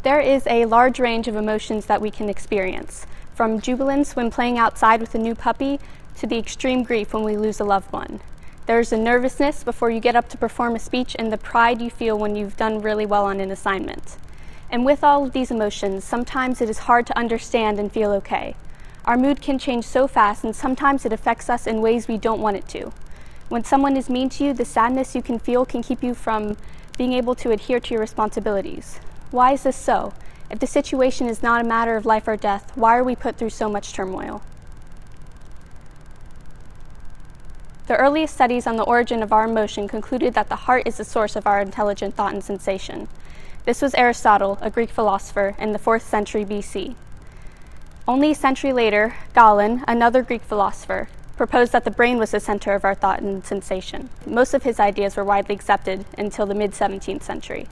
There is a large range of emotions that we can experience, from jubilance when playing outside with a new puppy to the extreme grief when we lose a loved one. There's a nervousness before you get up to perform a speech and the pride you feel when you've done really well on an assignment. And with all of these emotions, sometimes it is hard to understand and feel okay. Our mood can change so fast, and sometimes it affects us in ways we don't want it to. When someone is mean to you, the sadness you can feel can keep you from being able to adhere to your responsibilities. Why is this so? If the situation is not a matter of life or death, why are we put through so much turmoil? The earliest studies on the origin of our emotion concluded that the heart is the source of our intelligent thought and sensation. This was Aristotle, a Greek philosopher, in the 4th century BC. Only a century later, Galen, another Greek philosopher, proposed that the brain was the center of our thought and sensation. Most of his ideas were widely accepted until the mid-17th century.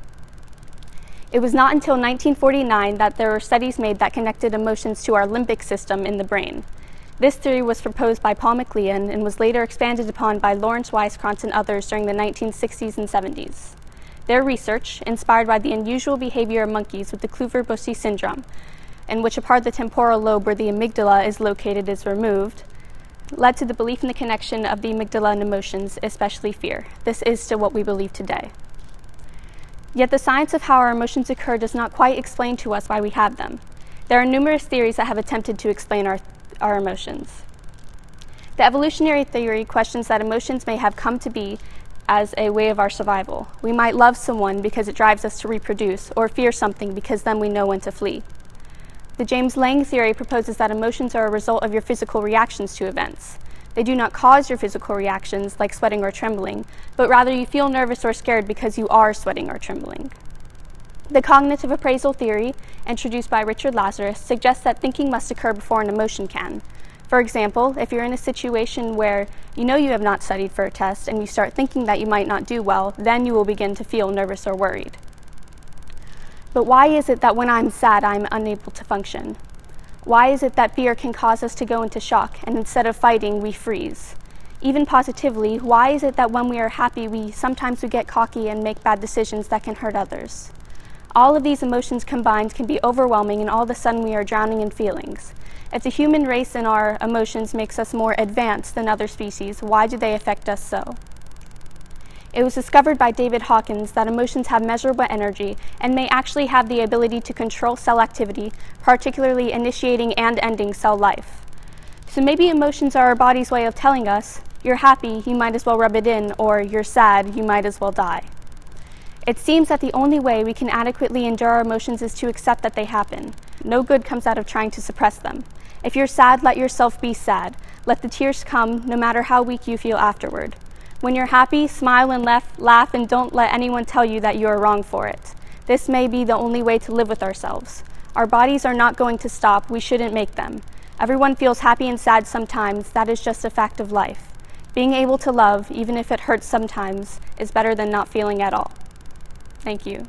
It was not until 1949 that there were studies made that connected emotions to our limbic system in the brain. This theory was proposed by Paul MacLean and was later expanded upon by Lawrence Weisskranz and others during the 1960s and 70s. Their research, inspired by the unusual behavior of monkeys with the Kluver-Bucy syndrome, in which a part of the temporal lobe where the amygdala is located is removed, led to the belief in the connection of the amygdala and emotions, especially fear. This is still what we believe today. Yet the science of how our emotions occur does not quite explain to us why we have them. There are numerous theories that have attempted to explain our emotions. The evolutionary theory questions that emotions may have come to be as a way of our survival. We might love someone because it drives us to reproduce, or fear something because then we know when to flee. The James Lange theory proposes that emotions are a result of your physical reactions to events. They do not cause your physical reactions, like sweating or trembling, but rather you feel nervous or scared because you are sweating or trembling. The cognitive appraisal theory, introduced by Richard Lazarus, suggests that thinking must occur before an emotion can. For example, if you're in a situation where you know you have not studied for a test and you start thinking that you might not do well, then you will begin to feel nervous or worried. But why is it that when I'm sad, I'm unable to function? Why is it that fear can cause us to go into shock, and instead of fighting, we freeze? Even positively, why is it that when we are happy, sometimes we get cocky and make bad decisions that can hurt others? All of these emotions combined can be overwhelming, and all of a sudden we are drowning in feelings. If the human race and our emotions makes us more advanced than other species, why do they affect us so? It was discovered by David Hawkins that emotions have measurable energy and may actually have the ability to control cell activity, particularly initiating and ending cell life. So maybe emotions are our body's way of telling us, you're happy, you might as well rub it in, or you're sad, you might as well die. It seems that the only way we can adequately endure our emotions is to accept that they happen. No good comes out of trying to suppress them. If you're sad, let yourself be sad. Let the tears come, no matter how weak you feel afterward. When you're happy, smile and laugh, and don't let anyone tell you that you are wrong for it. This may be the only way to live with ourselves. Our bodies are not going to stop. We shouldn't make them. Everyone feels happy and sad sometimes. That is just a fact of life. Being able to love, even if it hurts sometimes, is better than not feeling at all. Thank you.